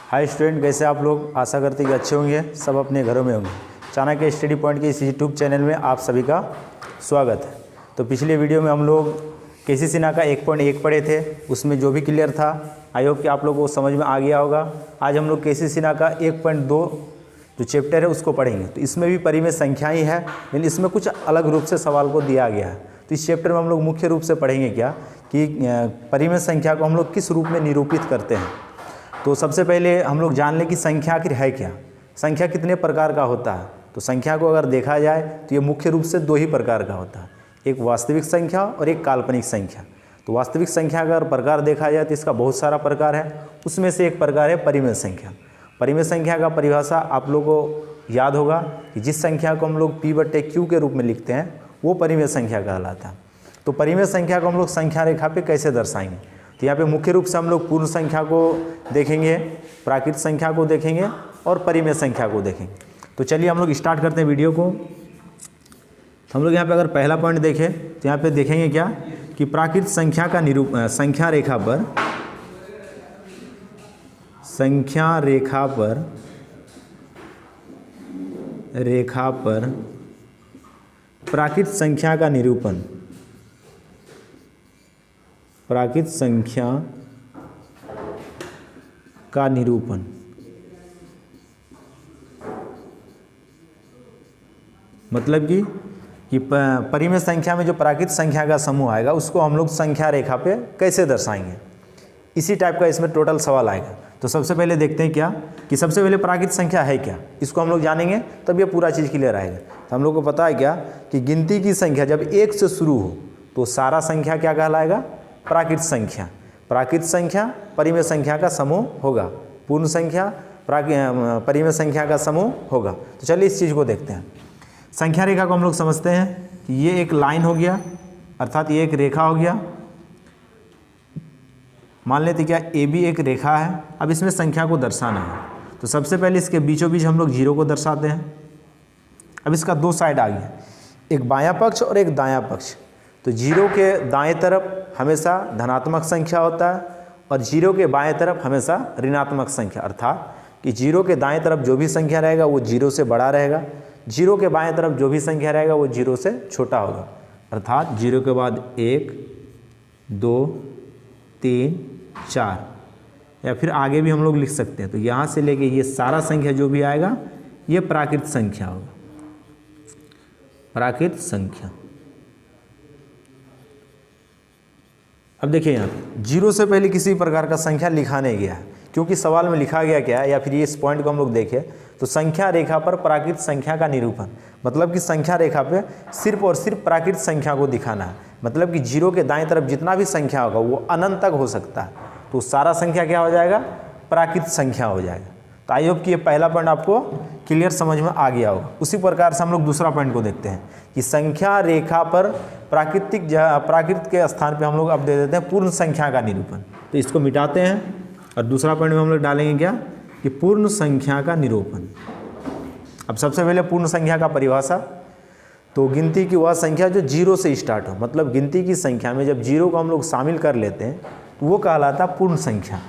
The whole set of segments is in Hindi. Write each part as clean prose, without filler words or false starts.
हाय स्टूडेंट, कैसे आप लोग? आशा करते कि अच्छे होंगे, सब अपने घरों में होंगे। चाणक्य स्टडी पॉइंट के इस यूट्यूब चैनल में आप सभी का स्वागत है। तो पिछले वीडियो में हम लोग केसी सिन्हा का 1.1 पढ़े थे, उसमें जो भी क्लियर था आई होप कि आप लोगों को समझ में आ गया होगा। आज हम लोग केसी सिन्हा का 1.2 जो चैप्टर है उसको पढ़ेंगे। तो इसमें भी परिमेय संख्या ही है, लेकिन इसमें कुछ अलग रूप से सवाल को दिया गया है। तो इस चैप्टर में हम लोग मुख्य रूप से पढ़ेंगे क्या कि परिमेय संख्या को हम लोग किस रूप में निरूपित करते हैं। तो सबसे पहले हम लोग जान लें कि संख्या आखिर है क्या, संख्या कितने प्रकार का होता है। तो संख्या को अगर देखा जाए तो ये मुख्य रूप से दो ही प्रकार का होता है, एक वास्तविक संख्या और एक काल्पनिक संख्या। तो वास्तविक संख्या का अगर प्रकार देखा जाए तो इसका बहुत सारा प्रकार है, उसमें से एक प्रकार है परिमेय संख्या। परिमेय संख्या का परिभाषा आप लोगों को याद होगा कि जिस संख्या को हम लोग P/Q के रूप में लिखते हैं वो परिमेय संख्या कहलाता है। तो परिमेय संख्या को हम लोग संख्या रेखा पे कैसे दर्शाएंगे? तो यहाँ पे मुख्य रूप से हम लोग पूर्ण संख्या को देखेंगे, प्राकृत संख्या को देखेंगे और परिमेय संख्या को देखेंगे। तो चलिए हम लोग स्टार्ट करते हैं वीडियो को। तो हम लोग यहाँ पे अगर पहला पॉइंट देखें तो यहाँ पे देखेंगे क्या कि प्राकृत संख्या का संख्या रेखा पर प्राकृत संख्या का निरूपण, प्राकृत संख्या का निरूपण मतलब कि परिमेय संख्या में जो प्राकृत संख्या का समूह आएगा उसको हम लोग संख्या रेखा पे कैसे दर्शाएंगे, इसी टाइप का इसमें टोटल सवाल आएगा। तो सबसे पहले देखते हैं क्या कि सबसे पहले प्राकृत संख्या है क्या, इसको हम लोग जानेंगे तब ये पूरा चीज़ क्लियर आएगा। तो हम लोग को पता है क्या कि गिनती की संख्या जब 1 से शुरू हो तो सारा संख्या क्या कहलाएगा? प्राकृत संख्या। प्राकृत संख्या परिमेय संख्या का समूह होगा, पूर्ण संख्या परिमेय संख्या का समूह होगा। तो चलिए इस चीज़ को देखते हैं। संख्या रेखा को हम लोग समझते हैं कि ये एक लाइन हो गया, अर्थात ये एक रेखा हो गया। मान लेते क्या ए बी एक रेखा है। अब इसमें संख्या को दर्शाना है तो सबसे पहले इसके बीचों बीच हम लोग जीरो को दर्शाते हैं। अब इसका दो साइड आ गया, एक बायां पक्ष और एक दायां पक्ष। तो जीरो के दाएं तरफ हमेशा धनात्मक संख्या होता है और जीरो के बाएं तरफ हमेशा ऋणात्मक संख्या, अर्थात कि जीरो के दाएं तरफ जो भी संख्या रहेगा वो जीरो से बड़ा रहेगा, जीरो के बाएं तरफ जो भी संख्या रहेगा वो जीरो से छोटा होगा। अर्थात जीरो के बाद 1 2 3 4 या फिर आगे भी हम लोग लिख सकते हैं। तो यहाँ से लेके ये सारा संख्या जो भी आएगा ये प्राकृत संख्या होगा, प्राकृत संख्या। अब देखिए यहाँ जीरो से पहले किसी प्रकार का संख्या लिखा नहीं गया है, क्योंकि सवाल में लिखा गया क्या है या फिर ये इस पॉइंट को हम लोग देखें तो संख्या रेखा पर प्राकृत संख्या का निरूपण, मतलब कि संख्या रेखा पे सिर्फ और सिर्फ प्राकृत संख्या को दिखाना है। मतलब कि जीरो के दाएं तरफ जितना भी संख्या होगा वो अनंत तक हो सकता है, तो सारा संख्या क्या हो जाएगा? प्राकृत संख्या हो जाएगा। तो आई होप कि ये पहला पॉइंट आपको क्लियर समझ में आ गया होगा। उसी प्रकार से हम लोग दूसरा पॉइंट को देखते हैं कि संख्या रेखा पर प्राकृत के स्थान पे हम लोग अब दे देते हैं पूर्ण संख्या का निरूपण। तो इसको मिटाते हैं और दूसरा पॉइंट में हम लोग डालेंगे क्या कि पूर्ण संख्या का निरूपण। अब सबसे पहले पूर्ण संख्या का परिभाषा, तो गिनती की वह संख्या जो जीरो से स्टार्ट हो, मतलब गिनती की संख्या में जब जीरो को हम लोग शामिल कर लेते हैं तो वो कहलाता पूर्ण संख्या।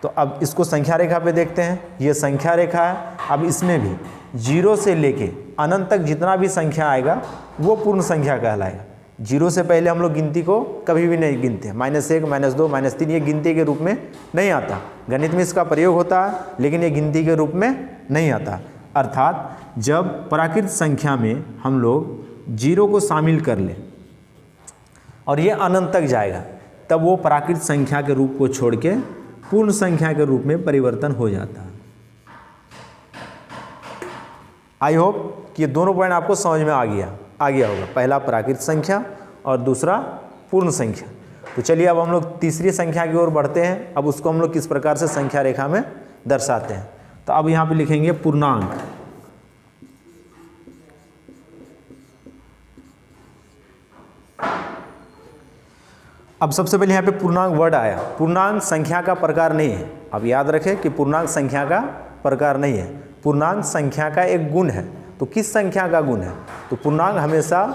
तो अब इसको संख्या रेखा पे देखते हैं, ये संख्या रेखा है। अब इसमें भी जीरो से लेके अनंत तक जितना भी संख्या आएगा वो पूर्ण संख्या कहलाएगा। जीरो से पहले हम लोग गिनती को कभी भी नहीं गिनते, -1 -2 -3 ये गिनती के रूप में नहीं आता। गणित में इसका प्रयोग होता है लेकिन ये गिनती के रूप में नहीं आता। अर्थात जब प्राकृत संख्या में हम लोग जीरो को शामिल कर लें और ये अनंत तक जाएगा तब वो प्राकृत संख्या के रूप को छोड़ के पूर्ण संख्या के रूप में परिवर्तन हो जाता है। आई होप कि ये दोनों पॉइंट आपको समझ में आ गया होगा, पहला प्राकृत संख्या और दूसरा पूर्ण संख्या। तो चलिए अब हम लोग तीसरी संख्या की ओर बढ़ते हैं। अब उसको हम लोग किस प्रकार से संख्या रेखा में दर्शाते हैं। तो अब यहाँ पे लिखेंगे पूर्णांक। अब सबसे पहले यहाँ पे पूर्णांक वर्ड आया। पूर्णांक संख्या का प्रकार नहीं है, अब याद रखें कि पूर्णांक संख्या का प्रकार नहीं है, पूर्णांक संख्या का एक गुण है। तो किस संख्या का गुण है? तो पूर्णांक हमेशा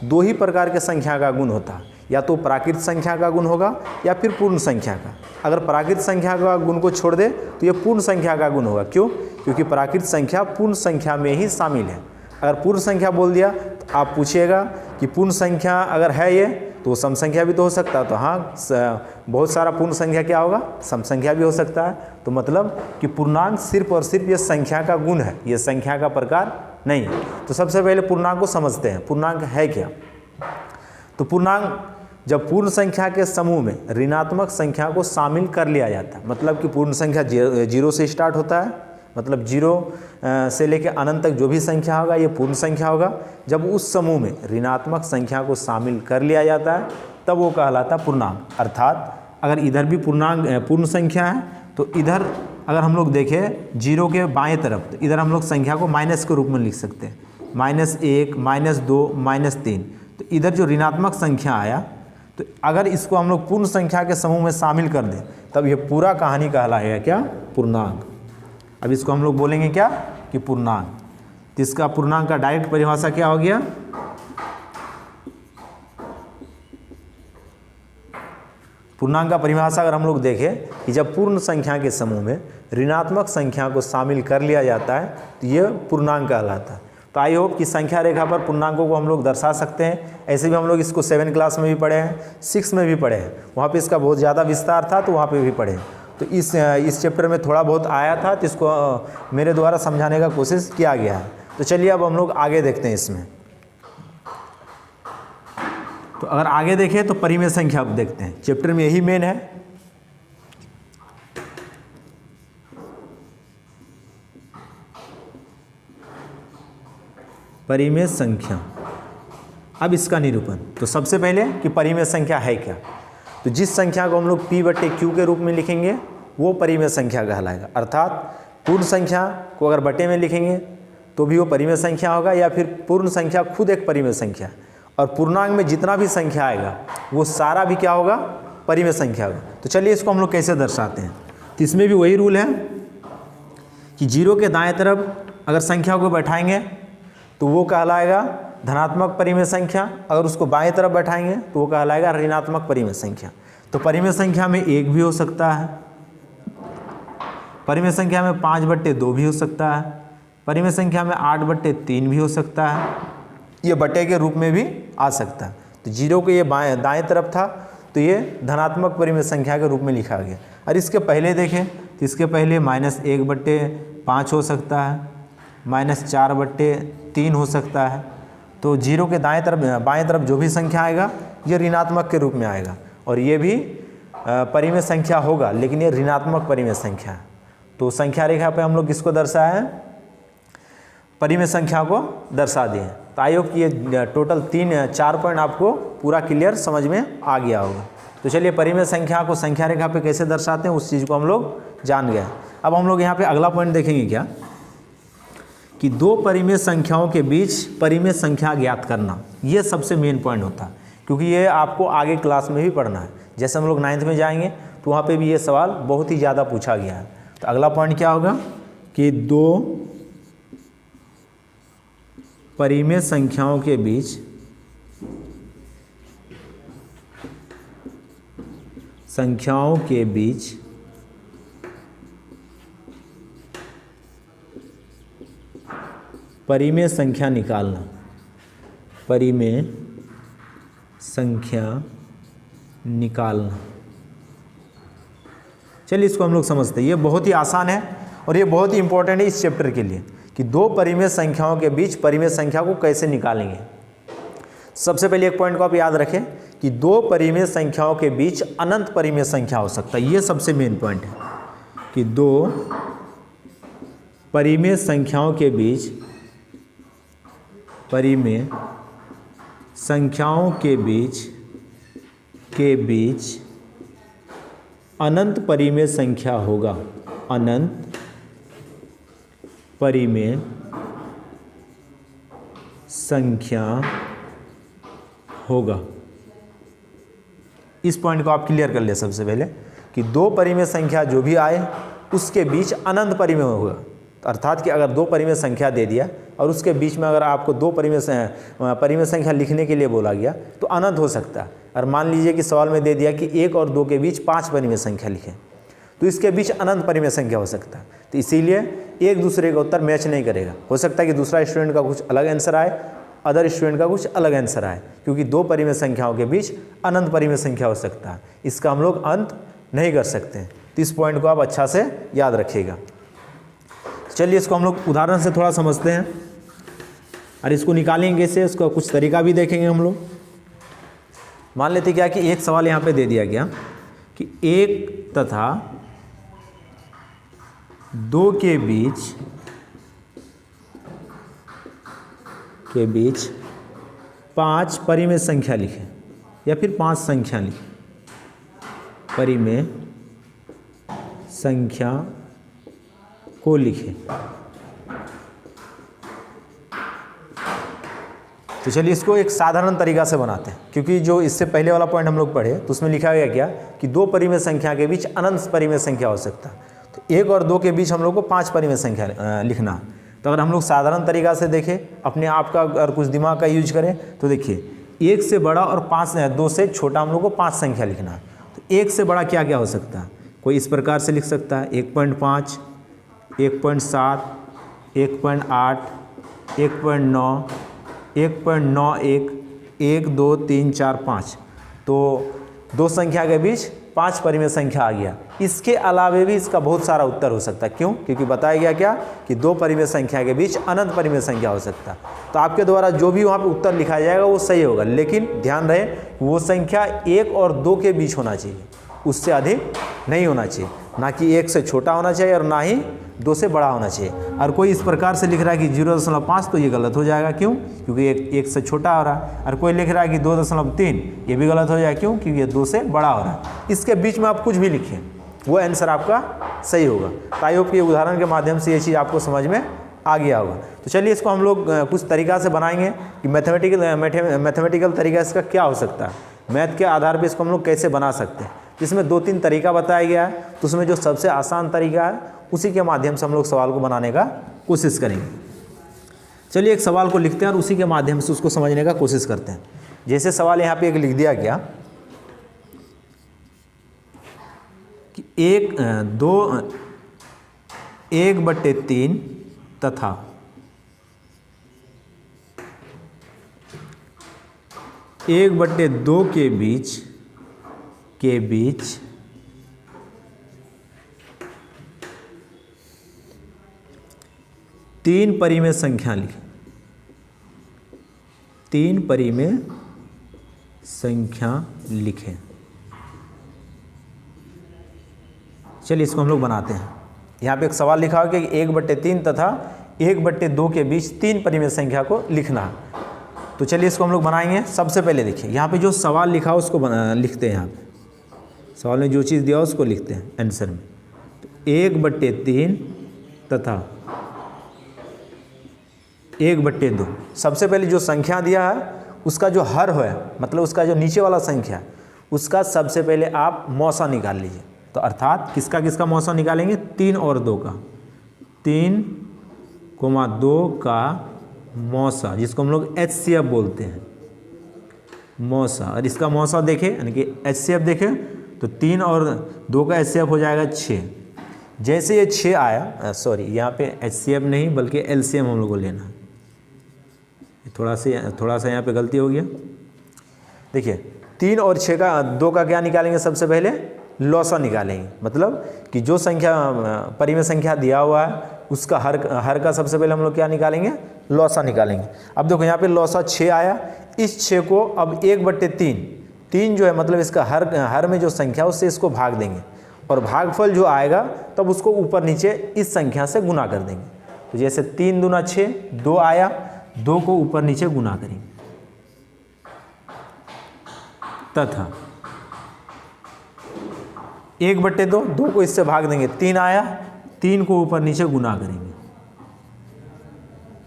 दो ही प्रकार के संख्या का गुण होता है, या तो प्राकृत संख्या का गुण होगा या फिर पूर्ण संख्या का। अगर प्राकृत संख्या का गुण को छोड़ दे तो ये पूर्ण संख्या का गुण होगा। क्यों? क्योंकि प्राकृत संख्या पूर्ण संख्या में ही शामिल है। अगर पूर्ण संख्या बोल दिया तो आप पूछिएगा कि पूर्ण संख्या अगर है ये तो सम संख्या भी तो हो सकता है। तो हाँ, बहुत सारा पूर्ण संख्या क्या होगा? सम संख्या भी हो सकता है। तो मतलब कि पूर्णांक सिर्फ और सिर्फ ये संख्या का गुण है, ये संख्या का प्रकार नहीं है। तो सबसे पहले पूर्णांक को समझते हैं, पूर्णांक है क्या। तो पूर्णांक जब पूर्ण संख्या के समूह में ऋणात्मक संख्या को शामिल कर लिया जाता है, मतलब कि पूर्ण संख्या 0 से स्टार्ट होता है, मतलब 0 से लेकर अनंत तक जो भी संख्या होगा ये पूर्ण संख्या होगा। जब उस समूह में ऋणात्मक संख्या को शामिल कर लिया जाता है तब वो कहलाता है पूर्णांक। अर्थात अगर इधर भी पूर्ण संख्या है तो इधर अगर हम लोग देखें 0 के बाएं तरफ, तो इधर हम लोग संख्या को माइनस के रूप में लिख सकते हैं, -1, -2, -3। तो इधर जो ऋणात्मक संख्या आया, तो अगर इसको हम लोग पूर्ण संख्या के समूह में शामिल कर दें तब ये पूरा कहानी कहलाएगा क्या? पूर्णांक। अब इसको हम लोग बोलेंगे क्या? कि पूर्णांक। तो इसका पूर्णांक का डायरेक्ट परिभाषा क्या हो गया? पूर्णांक का परिभाषा अगर हम लोग देखें कि जब पूर्ण संख्या के समूह में ऋणात्मक संख्या को शामिल कर लिया जाता है तो ये पूर्णांक कहलाता है। तो आई होप कि संख्या रेखा पर पूर्णांकों को हम लोग दर्शा सकते हैं। ऐसे भी हम लोग इसको 7 क्लास में भी पढ़े हैं, 6 में भी पढ़े हैं, वहाँ पे इसका बहुत ज़्यादा विस्तार था तो वहाँ पे भी पढ़े हैं। तो इस चैप्टर में थोड़ा बहुत आया था तो इसको मेरे द्वारा समझाने का कोशिश किया गया है। तो चलिए अब हम लोग आगे देखते हैं इसमें। तो अगर आगे देखें तो परिमेय संख्या अब देखते हैं, चैप्टर में यही मेन है। परिमेय संख्या, अब इसका निरूपण। तो सबसे पहले कि परिमेय संख्या है क्या। तो जिस संख्या को हम लोग P/Q के रूप में लिखेंगे वो परिमेय संख्या कहलाएगा। अर्थात पूर्ण संख्या को अगर बटे में लिखेंगे तो भी वो परिमेय संख्या होगा, या फिर पूर्ण संख्या खुद एक परिमेय संख्या, और पूर्णांक में जितना भी संख्या आएगा वो सारा भी क्या होगा? परिमेय संख्या होगा। तो चलिए इसको हम लोग कैसे दर्शाते हैं। तो इसमें भी वही रूल है कि 0 के दाएं तरफ अगर संख्या को बैठाएंगे तो वो कहलाएगा धनात्मक परिमेय संख्या, अगर उसको बाएं तरफ बैठाएंगे तो वो कहलाएगा ऋणात्मक परिमेय संख्या। तो परिमेय संख्या में 1 भी हो सकता है, परिमेय संख्या में 5/2 भी हो सकता है, परिमेय संख्या में 8/3 भी हो सकता है, ये बटे के रूप में भी आ सकता है। तो 0 के ये दाएं तरफ था तो ये धनात्मक परिमेय संख्या के रूप में लिखा गया। और इसके पहले देखें तो इसके पहले -1/5 हो सकता है, -4/3 हो सकता है। तो 0 के बाएं तरफ जो भी संख्या आएगा ये ऋणात्मक के रूप में आएगा, और ये भी परिमेय संख्या होगा, लेकिन ये ऋणात्मक परिमेय संख्या है। तो संख्या रेखा पे हम लोग किसको दर्शाए हैं? परिमेय संख्या को दर्शा दिए। तो आई होप कि ये टोटल 4 पॉइंट आपको पूरा क्लियर समझ में आ गया होगा। तो चलिए परिमेय संख्या को संख्या रेखा पे कैसे दर्शाते हैं उस चीज़ को हम लोग जान गए। अब हम लोग यहाँ पे अगला पॉइंट देखेंगे क्या, कि 2 परिमेय संख्याओं के बीच परिमेय संख्या ज्ञात करना। ये सबसे मेन पॉइंट होता है, क्योंकि ये आपको आगे क्लास में भी पढ़ना है। जैसे हम लोग 9th में जाएंगे तो वहाँ पे भी ये सवाल बहुत ही ज़्यादा पूछा गया है। तो अगला पॉइंट क्या होगा कि 2 परिमेय संख्याओं के बीच परिमेय संख्या निकालना। परिमेय संख्या निकालना, चलिए इसको हम लोग समझते हैं। ये बहुत ही आसान है और ये बहुत ही इंपॉर्टेंट है इस चैप्टर के लिए, कि 2 परिमेय संख्याओं के बीच परिमेय संख्या को कैसे निकालेंगे। सबसे पहले एक पॉइंट को आप याद रखें कि 2 परिमेय संख्याओं के बीच अनंत परिमेय संख्या हो सकता है। ये सबसे मेन पॉइंट है कि 2 परिमेय संख्याओं के बीच अनंत परिमेय संख्या होगा। अनंत परिमेय संख्या होगा। इस पॉइंट को आप क्लियर कर ले सबसे पहले, कि 2 परिमेय संख्या जो भी आए उसके बीच अनंत परिमेय होगा। अर्थात कि अगर 2 परिमेय संख्या दे दिया और उसके बीच में अगर आपको दो परिमेय संख्या लिखने के लिए बोला गया तो अनंत हो सकता है। और मान लीजिए कि सवाल में दे दिया कि 1 और 2 के बीच 5 परिमेय संख्या लिखें, तो इसके बीच अनंत परिमेय संख्या हो सकता है। तो इसीलिए एक दूसरे का उत्तर मैच नहीं करेगा। हो सकता है कि दूसरा स्टूडेंट का कुछ अलग आंसर आए, अदर स्टूडेंट का कुछ अलग आंसर आए, क्योंकि दो परिमेय संख्याओं के बीच अनंत परिमेय संख्या हो सकता है। इसका हम लोग अंत नहीं कर सकते। तो इस पॉइंट को आप अच्छा से याद रखिएगा। चलिए इसको हम लोग उदाहरण से थोड़ा समझते हैं और इसको निकालेंगे से उसका कुछ तरीका भी देखेंगे हम लोग। मान लेते क्या कि एक सवाल यहाँ पे दे दिया गया कि 1 तथा 2 के बीच 5 परिमेय संख्या लिखें या फिर 5 संख्या लिखें। परिमेय संख्या को लिखें। तो चलिए इसको एक साधारण तरीका से बनाते हैं, क्योंकि जो इससे पहले वाला पॉइंट हम लोग पढ़े तो उसमें लिखा गया क्या कि दो परिमेय संख्या के बीच अनंत परिमेय संख्या हो सकता है। तो 1 और 2 के बीच हम लोग को 5 परिमेय संख्या लिखना है। तो अगर हम लोग साधारण तरीका से देखें, अपने आप का अगर कुछ दिमाग का यूज करें, तो देखिए 1 से बड़ा और 2 से छोटा हम लोग को 5 संख्या लिखना है। तो 1 से बड़ा क्या क्या हो सकता है? कोई इस प्रकार से लिख सकता है 1.5, 1.7, 1.8, 1.9, 1.91, 1, 2, 3, 4, 5। तो दो संख्या के बीच 5 परिमेय संख्या आ गया। इसके अलावे भी इसका बहुत सारा उत्तर हो सकता है। क्यों? क्योंकि बताया गया क्या कि दो परिमेय संख्या के बीच अनंत परिमेय संख्या हो सकता है। तो आपके द्वारा जो भी वहाँ पे उत्तर लिखा जाएगा वो सही होगा, लेकिन ध्यान रहे वो संख्या 1 और 2 के बीच होना चाहिए, उससे अधिक नहीं होना चाहिए। ना कि 1 से छोटा होना चाहिए और ना ही 2 से बड़ा होना चाहिए। और कोई इस प्रकार से लिख रहा है कि 0.5, तो ये गलत हो जाएगा। क्यों? क्योंकि 1 से छोटा हो रहा है। और कोई लिख रहा है कि 2.3, ये भी गलत हो जाएगा। क्यों? क्योंकि ये 2 से बड़ा हो रहा है। इसके बीच में आप कुछ भी लिखें, वो आंसर आपका सही होगा। तो आई होप कि उदाहरण के माध्यम से ये चीज़ आपको समझ में आ गया होगा। तो चलिए इसको हम लोग कुछ तरीका से बनाएंगे कि मैथमेटिकल तरीका इसका क्या हो सकता है, मैथ के आधार पर इसको हम लोग कैसे बना सकते हैं, जिसमें 2-3 तरीका बताया गया है। तो उसमें जो सबसे आसान तरीका है उसी के माध्यम से हम लोग सवाल को बनाने का कोशिश करेंगे। चलिए एक सवाल को लिखते हैं और उसी के माध्यम से उसको समझने का कोशिश करते हैं। जैसे सवाल यहाँ पे एक लिख दिया गया कि 1/3 तथा 1/2 के बीच 3 परिमेय संख्या लिखें। 3 परिमेय संख्या लिखें। चलिए इसको हम लोग बनाते हैं। यहाँ पे एक सवाल लिखा हो कि 1/3 तथा 1/2 के बीच 3 परिमेय संख्या को लिखना है। तो चलिए इसको हम लोग बनाएंगे। सबसे पहले देखिए यहाँ पे जो सवाल लिखा हो उसको लिखते हैं। यहाँ पे सवाल में जो चीज़ दिया हो उसको लिखते हैं आंसर में। तो 1/3 तथा 1/2। सबसे पहले जो संख्या दिया है उसका जो हर है, मतलब उसका जो नीचे वाला संख्या, उसका सबसे पहले आप मौसा निकाल लीजिए। तो अर्थात किसका किसका मौसा निकालेंगे? 3 और 2 का। 3,2 का मौसा, जिसको हम लोग HCF बोलते हैं, मौसा। और इसका मौसा देखें यानी कि HCF देखें तो 3 और 2 का HCF हो जाएगा 6। जैसे ये 6 आया, सॉरी यहाँ पे HCF नहीं बल्कि LCM हम लोग को लेना है। थोड़ा सा यहाँ पे गलती हो गया। देखिए 3 और 6 का 2 का क्या निकालेंगे? सबसे पहले लौसा निकालेंगे। मतलब कि जो संख्या परिमेय संख्या दिया हुआ है उसका हर का सबसे पहले हम लोग क्या निकालेंगे? लौसा निकालेंगे। अब देखो यहाँ पे लौसा 6 आया। इस 6 को अब 1/3 जो है, मतलब इसका हर में जो संख्या उससे इसको भाग देंगे और भागफल जो आएगा तब उसको ऊपर नीचे इस संख्या से गुना कर देंगे। तो जैसे 3 दूना 6, 2 आया, 2 को ऊपर नीचे गुना करेंगे तथा 1/2, 2 को इससे भाग देंगे, 3 आया, 3 को ऊपर नीचे गुना करेंगे।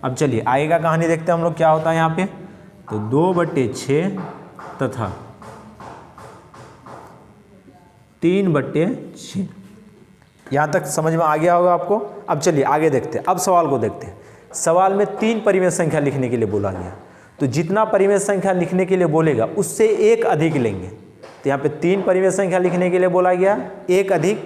अब चलिए आगे का कहानी देखते हैं हम लोग क्या होता है यहाँ पे। तो 2/6 तथा 3/6। यहाँ तक समझ में आ गया होगा आपको। अब चलिए आगे देखते हैं। अब सवाल को देखते हैं। सवाल में 3 परिमेय संख्या लिखने के लिए बोला गया, तो जितना परिमेय संख्या लिखने के लिए बोलेगा उससे एक अधिक लेंगे। तो यहाँ पे 3 परिमेय संख्या लिखने के लिए बोला गया, एक अधिक,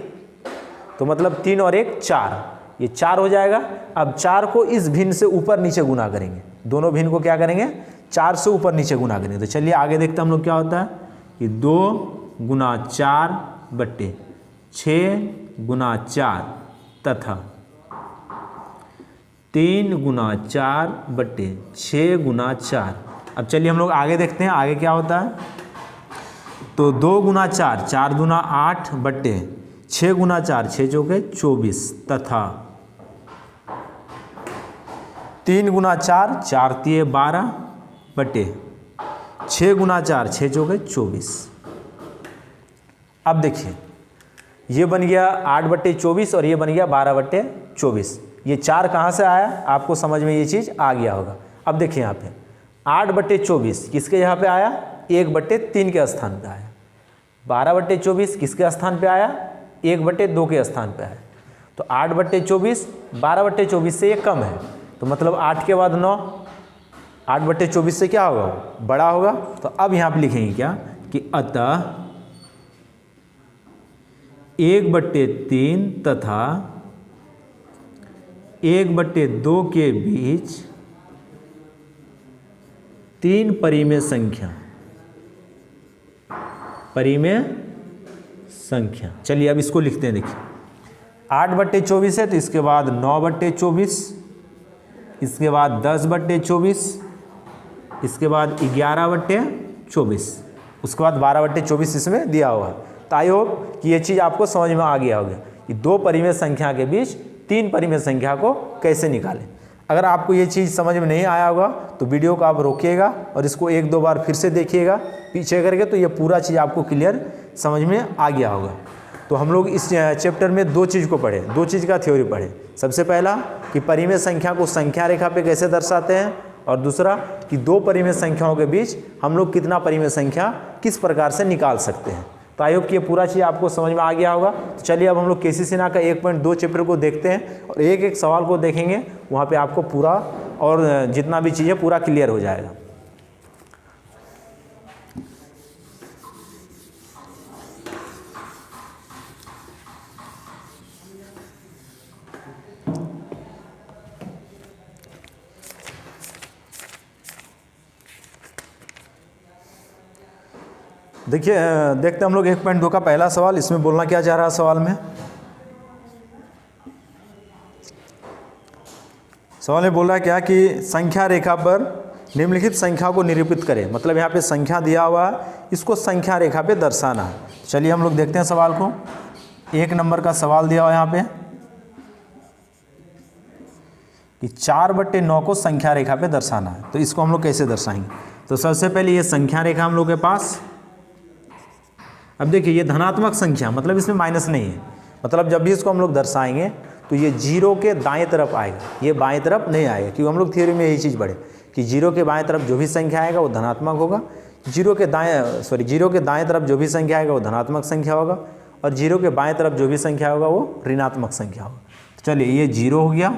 तो मतलब 3 और 1 4, ये 4 हो जाएगा। अब 4 को इस भिन्न से ऊपर नीचे गुना करेंगे, दोनों भिन्न को क्या करेंगे 4 से ऊपर नीचे गुना करेंगे। तो चलिए आगे देखते हैं हम लोग क्या होता है कि 2 गुना 4 बट्टे 6 गुना 4 तथा 3 गुना 4 बट्टे 6 गुना 4। अब चलिए हम लोग आगे देखते हैं आगे क्या होता है। तो 2 गुना 4 4 दूना 8 बट्टे 6 गुना 4 6 चौके 24 तथा 3 गुना 4 4 तिये 12 बट्टे 6 गुना 4 6 चौके 24। अब देखिए ये बन गया 8 बट्टे 24 और ये बन गया 12 बट्टे 24। ये 4 कहाँ से आया, आपको समझ में ये चीज़ आ गया होगा। अब देखिए यहाँ पे 8 बट्टे 24 किसके यहाँ पे आया, 1 बट्टे 3 के स्थान पे आया। 12 बट्टे 24 किसके स्थान पे आया, 1 बट्टे 2 के स्थान पे आया। तो 8 बट्टे 24 12 बट्टे 24 से ये कम है, तो मतलब 8 के बाद 9, 8 बट्टे 24 से क्या होगा, बड़ा होगा। तो अब यहाँ पे लिखेंगे क्या कि अतः 1 बट्टे 3 तथा 1 बट्टे 2 के बीच 3 परिमेय संख्या, परिमेय संख्या। चलिए अब इसको लिखते हैं। देखिए 8 बट्टे 24 है तो इसके बाद 9 बट्टे 24, इसके बाद 10 बट्टे 24, इसके बाद 11 बट्टे 24, उसके बाद 12 बट्टे 24 इसमें दिया हुआ है। तो आई होप कि ये चीज़ आपको समझ में आ गया होगा कि 2 परिमेय संख्या के बीच 3 परिमेय संख्या को कैसे निकालें। अगर आपको ये चीज़ समझ में नहीं आया होगा तो वीडियो को आप रोकिएगा और इसको 1-2 बार फिर से देखिएगा पीछे करके, तो ये पूरा चीज़ आपको क्लियर समझ में आ गया होगा। तो हम लोग इस चैप्टर में 2 चीज़ को पढ़े, 2 चीज़ का थ्योरी पढ़े। सबसे पहला कि परिमेय संख्या को संख्या रेखा पे कैसे दर्शाते हैं, और दूसरा कि 2 परिमेय संख्याओं के बीच हम लोग कितना परिमेय संख्या किस प्रकार से निकाल सकते हैं। तो आई होप कि ये पूरा चीज़ आपको समझ में आ गया होगा। तो चलिए अब हम लोग केसी सिन्हा का 1.2 चैप्टर को देखते हैं और एक एक सवाल को देखेंगे, वहाँ पे आपको पूरा और जितना भी चीज़ है पूरा क्लियर हो जाएगा। देखिए देखते हैं हम लोग 1.2 का पहला सवाल। इसमें बोलना क्या चाह रहा है सवाल में, सवाल में बोल रहा है क्या कि संख्या रेखा पर निम्नलिखित संख्या को निरूपित करें। मतलब यहाँ पे संख्या दिया हुआ है, इसको संख्या रेखा पे दर्शाना है। चलिए हम लोग देखते हैं सवाल को। 1 नंबर का सवाल दिया हुआ है यहाँ पे कि 4/9 को संख्या रेखा पे दर्शाना है। तो इसको हम लोग कैसे दर्शाएंगे। तो सबसे पहले ये संख्या रेखा हम लोग के पास। अब देखिए ये धनात्मक संख्या, मतलब इसमें माइनस नहीं है, मतलब जब भी इसको हम लोग दर्शाएंगे तो ये 0 के दाएं तरफ आएगा, ये बाएं तरफ नहीं आएगा। क्योंकि हम लोग थ्योरी में यही चीज़ पढ़े कि 0 के बाएं तरफ जो भी संख्या आएगा वो धनात्मक होगा, 0 के दाएं तरफ जो भी संख्या आएगा वो धनात्मक संख्या होगा, और 0 के बाएं तरफ जो भी संख्या होगा वो ऋणात्मक संख्या होगा। तो चलिए ये 0 हो गया।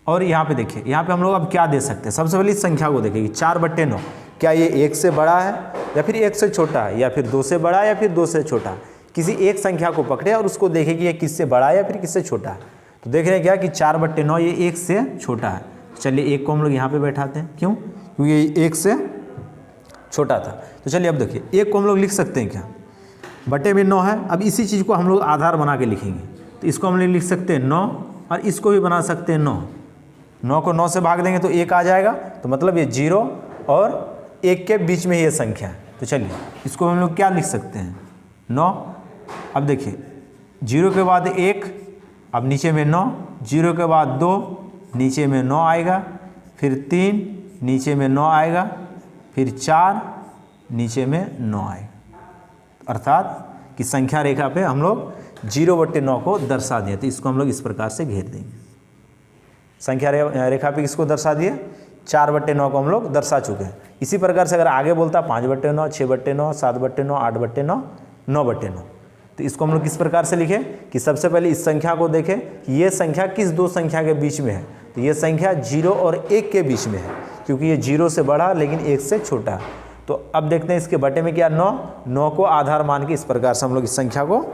और यहाँ पे देखिए, यहाँ पे हम लोग अब क्या दे सकते हैं। सबसे पहले इस संख्या को देखिए 4/9, क्या ये 1 से बड़ा है या फिर 1 से छोटा है, या फिर 2 से बड़ा है या फिर 2 से छोटा है। किसी एक संख्या को पकड़े और उसको देखें कि ये किससे बड़ा है या फिर किससे छोटा है। तो देख रहे हैं क्या कि 4/9 ये 1 से छोटा है। चलिए 1 को हम लोग यहाँ पे बैठाते हैं, क्यों, क्योंकि ये 1 से छोटा था। तो चलिए अब देखिए 1 को हम लोग लिख सकते हैं क्या, बटे में 9 है। अब इसी चीज़ को हम लोग आधार बना के लिखेंगे। तो इसको हम लोग लिख सकते हैं 9, और इसको भी बना सकते हैं 9। 9 को 9 से भाग देंगे तो 1 आ जाएगा। तो मतलब ये 0 और 1 के बीच में ये संख्या है। तो चलिए इसको हम लोग क्या लिख सकते हैं, 9। अब देखिए 0 के बाद 1, अब नीचे में 9, 0 के बाद 2, नीचे में 9 आएगा, फिर 3, नीचे में 9 आएगा, फिर 4, नीचे में 9 आएगा। अर्थात कि संख्या रेखा पे हम लोग 0/9 को दर्शा दिए। तो इसको हम लोग इस प्रकार से घेर देंगे। संख्या रेखा पे किसको दर्शा दिए, 4/9 को हम लोग दर्शा चुके हैं। इसी प्रकार से अगर आगे बोलता 5/9, 6/9, 7/9, 8/9, 9/9, तो इसको हम लोग किस प्रकार से लिखें कि सबसे पहले इस संख्या को देखें कि ये संख्या किस 2 संख्या के बीच में है। तो ये संख्या 0 और 1 के बीच में है, क्योंकि ये 0 से बड़ा लेकिन 1 से छोटा है। तो अब देखते हैं इसके बटे में क्या 9 को आधार मान के इस प्रकार से हम लोग इस संख्या को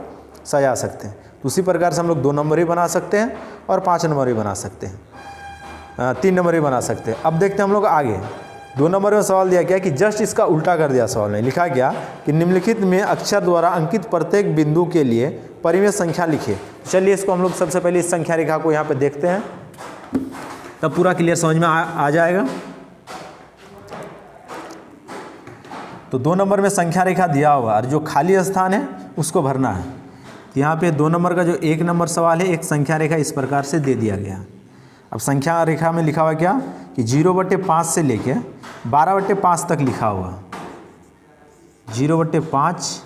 सजा सकते हैं। तो उसी प्रकार से हम लोग 2 नंबर भी बना सकते हैं और 5 नंबर भी बना सकते हैं, 3 नंबर भी बना सकते हैं। अब देखते हैं हम लोग आगे 2 नंबर में सवाल दिया क्या कि जस्ट इसका उल्टा कर दिया सवाल में। लिखा गया कि निम्नलिखित में अक्षर द्वारा अंकित प्रत्येक बिंदु के लिए परिमेय संख्या लिखिए। चलिए इसको हम लोग सबसे पहले इस संख्या रेखा को यहाँ पे देखते हैं, तब पूरा क्लियर समझ में आ जाएगा। तो 2 नंबर में संख्या रेखा दिया हुआ और जो खाली स्थान है उसको भरना है। यहाँ पे 2 नंबर का जो 1 नंबर सवाल है, एक संख्या रेखा इस प्रकार से दे दिया गया। अब संख्या रेखा में लिखा हुआ क्या कि 0/5 से लेके 12/5 तक लिखा हुआ। 0/5,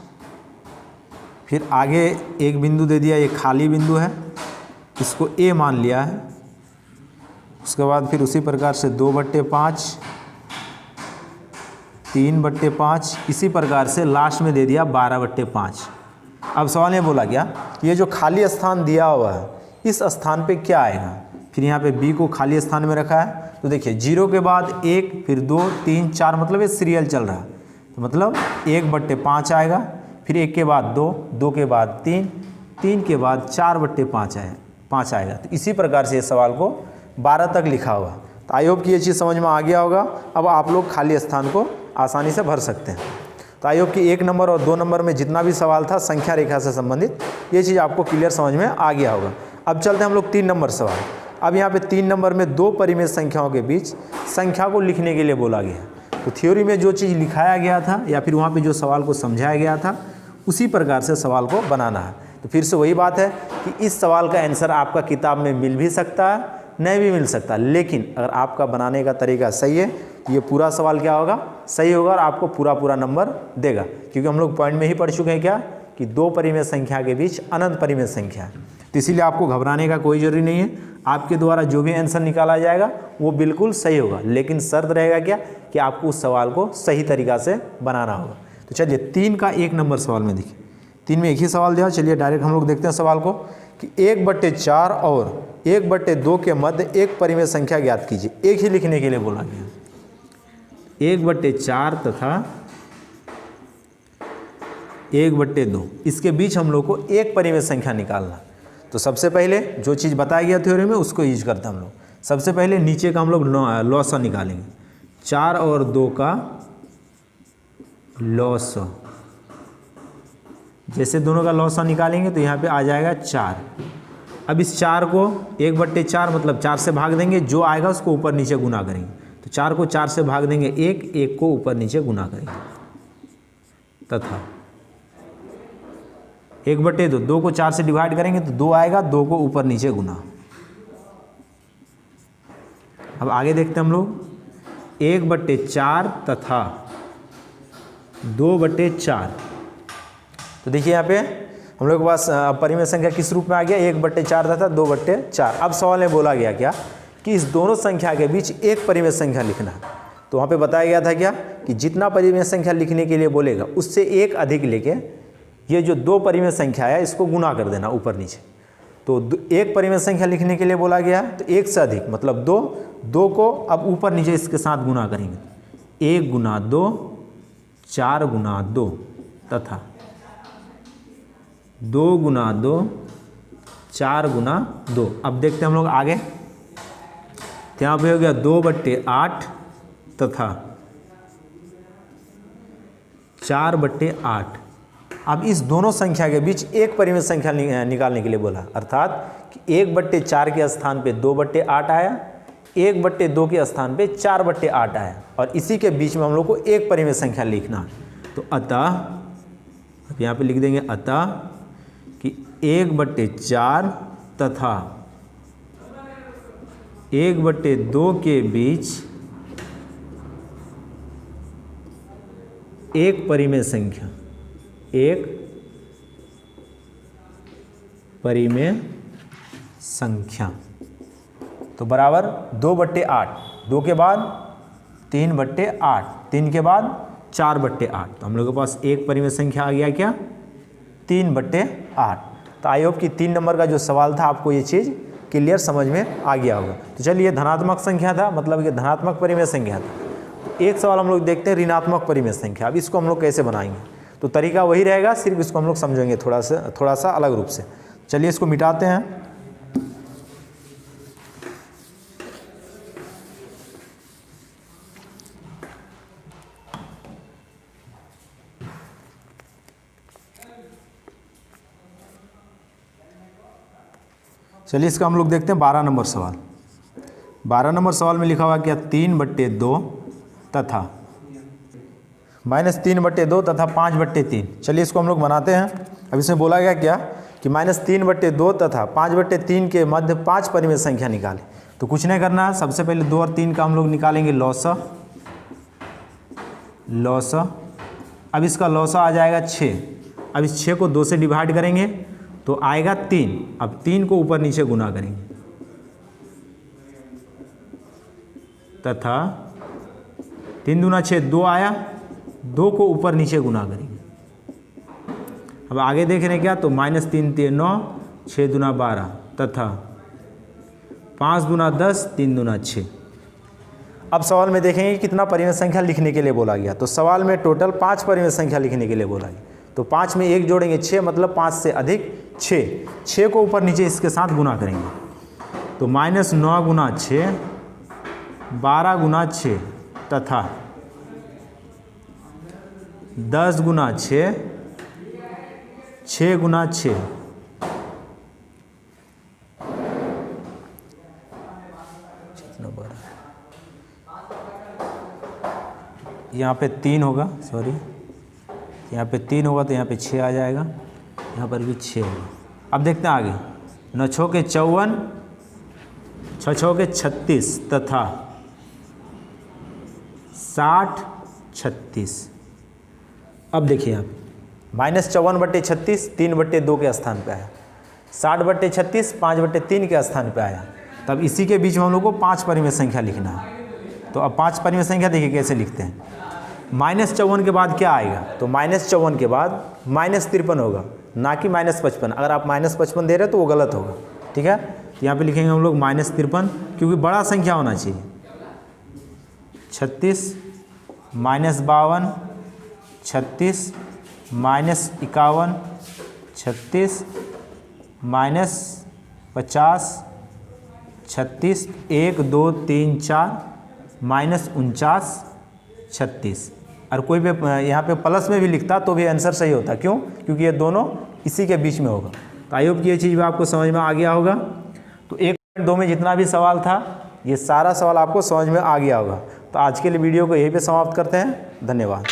फिर आगे एक बिंदु दे दिया, ये खाली बिंदु है, इसको A मान लिया है। उसके बाद फिर उसी प्रकार से 2/5, 3/5, इसी प्रकार से लास्ट में दे दिया 12/5। अब सवाल ये बोला गया कि ये जो खाली स्थान दिया हुआ है इस स्थान पे क्या आएगा। फिर यहाँ पे B को खाली स्थान में रखा है। तो देखिए 0 के बाद 1, फिर 2, 3, 4, मतलब ये सीरियल चल रहा है। तो मतलब 1/5 आएगा, फिर 1 के बाद 2, 2 के बाद 3, 3 के बाद 4/5 आएगा। तो इसी प्रकार से ये सवाल को 12 तक लिखा हुआ। तो आई होप कि ये चीज़ समझ में आ गया होगा। अब आप लोग खाली स्थान को आसानी से भर सकते हैं। तो आई होप कि 1 नंबर और 2 नंबर में जितना भी सवाल था संख्या रेखा से संबंधित, ये चीज़ आपको क्लियर समझ में आ गया होगा। अब चलते हैं हम लोग 3 नंबर सवाल। अब यहाँ पे 3 नंबर में 2 परिमेय संख्याओं के बीच संख्या को लिखने के लिए बोला गया। तो थ्योरी में जो चीज़ लिखाया गया था या फिर वहाँ पे जो सवाल को समझाया गया था उसी प्रकार से सवाल को बनाना है। तो फिर से वही बात है कि इस सवाल का आंसर आपका किताब में मिल भी सकता है, नहीं भी मिल सकता, लेकिन अगर आपका बनाने का तरीका सही है तो ये पूरा सवाल क्या होगा, सही होगा और आपको पूरा नंबर देगा। क्योंकि हम लोग पॉइंट में ही पढ़ चुके हैं क्या कि 2 परिमेय संख्या के बीच अनंत परिमेय संख्या है। तो इसीलिए आपको घबराने का कोई जरूरी नहीं है। आपके द्वारा जो भी आंसर निकाला जाएगा वो बिल्कुल सही होगा, लेकिन शर्त रहेगा क्या कि आपको उस सवाल को सही तरीका से बनाना होगा। तो चलिए 3 का 1 नंबर सवाल में देखिए, 3 में एक ही सवाल दिया। चलिए डायरेक्ट हम लोग देखते हैं सवाल को कि 1/4 और 1/2 के मध्य एक परिमेय संख्या ज्ञात कीजिए। एक ही लिखने के लिए बोला गया, 1/4 तथा 1/2, इसके बीच हम लोग को एक परिमेय संख्या निकालना। तो सबसे पहले जो चीज़ बताया गया थ्योरी में उसको यूज करते हैं हम लोग। सबसे पहले नीचे का हम लोग लॉसा निकालेंगे, 4 और 2 का लॉसा। जैसे दोनों का लॉसा निकालेंगे तो यहाँ पे आ जाएगा 4। अब इस 4 को 1/4 मतलब 4 से भाग देंगे, जो आएगा उसको ऊपर नीचे गुना करेंगे। तो 4 को 4 से भाग देंगे 1 को ऊपर नीचे गुना करेंगे, तथा 1/2, 2 को 4 से डिवाइड करेंगे तो 2 आएगा, 2 को ऊपर नीचे गुना। अब आगे देखते हैं हम लोग 1/4 तथा 2/4। तो देखिए यहाँ पे हम लोग के पास परिमेय संख्या किस रूप में आ गया, 1/4 तथा 2/4। अब सवाल में बोला गया क्या कि इस दोनों संख्या के बीच एक परिमेय संख्या लिखना है। तो वहाँ पे बताया गया था क्या कि जितना परिमेय संख्या लिखने के लिए बोलेगा उससे एक अधिक लेके ये जो 2 परिमेय संख्या है इसको गुना कर देना ऊपर नीचे। तो एक परिमेय संख्या लिखने के लिए बोला गया तो 1 से अधिक मतलब 2 को अब ऊपर नीचे इसके साथ गुना करेंगे, 1 × 2, 4 × 2 तथा 2 × 2, 4 × 2। अब देखते हैं हम लोग आगे, तो यहाँ पे हो गया 2/8 तथा 4/8। अब इस दोनों संख्या के बीच एक परिमेय संख्या निकालने के लिए बोला, अर्थात कि 1/4 के स्थान पे 2/8 आया, 1/2 के स्थान पे 4/8 आया, और इसी के बीच में हम लोग को एक परिमेय संख्या लिखना। तो अतः अब यहाँ पे लिख देंगे अतः कि 1/4 तथा 1/2 के बीच एक परिमेय संख्या, एक परिमेय संख्या, तो बराबर 2/8, 2 के बाद 3/8, 3 के बाद 4/8। तो हम लोग के पास एक परिमेय संख्या आ गया क्या, 3/8। तो आई होप कि 3 नंबर का जो सवाल था आपको ये चीज़ क्लियर समझ में आ गया होगा। तो चलिए धनात्मक संख्या था, मतलब कि धनात्मक परिमेय संख्या था। तो एक सवाल हम लोग देखते हैं ऋणात्मक परिमेय संख्या। अब इसको हम लोग कैसे बनाएंगे, तो तरीका वही रहेगा, सिर्फ इसको हम लोग समझेंगे थोड़ा सा अलग रूप से। चलिए इसको मिटाते हैं। चलिए इसका हम लोग देखते हैं 12 नंबर सवाल। 12 नंबर सवाल में लिखा हुआ क्या, 3/2 तथा -3/2 तथा 5/3। चलिए इसको हम लोग बनाते हैं। अब इसमें बोला गया क्या कि -3/2 तथा 5/3 के मध्य 5 परिमेय संख्या निकालें। तो कुछ नहीं करना है, सबसे पहले 2 और 3 का हम लोग निकालेंगे लौसा। अब इसका लौसा आ जाएगा 6। अब इस 6 को 2 से डिवाइड करेंगे तो आएगा 3। अब 3 को ऊपर नीचे गुना करेंगे तथा 3 दूना 6, 2 आया, 2 को ऊपर नीचे गुना करेंगे। अब आगे देख रहे हैं क्या, तो -3 3 9, 6 दूना 12 तथा 5 दूना 10, 3 दूना 6। अब सवाल में देखेंगे कितना परिमेय संख्या लिखने के लिए बोला गया। तो सवाल में टोटल 5 परिमेय संख्या लिखने के लिए बोला गया। तो 5 में 1 जोड़ेंगे 6, मतलब 5 से अधिक 6। 6 को ऊपर नीचे इसके साथ गुना करेंगे तो -9 गुना 6, 12 गुना 6 तथा 10 गुना 6, 6 गुना 6। यहाँ पे 3 होगा, सॉरी यहाँ पे 3 होगा तो यहाँ पे 6 आ जाएगा, यहाँ पर भी 6 होगा। अब देखते हैं आगे। 9 6 के 54, 6 6 के 36 तथा 60 36। अब देखिए आप -54/36 3/2 के स्थान पे आया, 60/36 5/3 के स्थान पे आया। तब इसी के बीच में हम लोग को 5 परिमेय संख्या लिखना है। तो अब 5 परिमेय संख्या देखिए कैसे लिखते हैं। -54 के बाद क्या आएगा, तो -54 के बाद -53 होगा, ना कि -55। अगर आप -55 दे रहे हो तो वो गलत होगा, ठीक है। यहाँ पे लिखेंगे हम लोग -53, क्योंकि बड़ा संख्या होना चाहिए। 36 -52, 36 -51, 36 -50, 36 1 2 3 4 -49 36। और कोई भी यहाँ पे प्लस में भी लिखता तो भी आंसर सही होता। क्यों, क्योंकि ये दोनों इसी के बीच में होगा। तो आई होप कि ये चीज़ भी आपको समझ में आ गया होगा। तो 1.2 में जितना भी सवाल था, ये सारा सवाल आपको समझ में आ गया होगा। तो आज के लिए वीडियो को यहीं पे समाप्त करते हैं। धन्यवाद।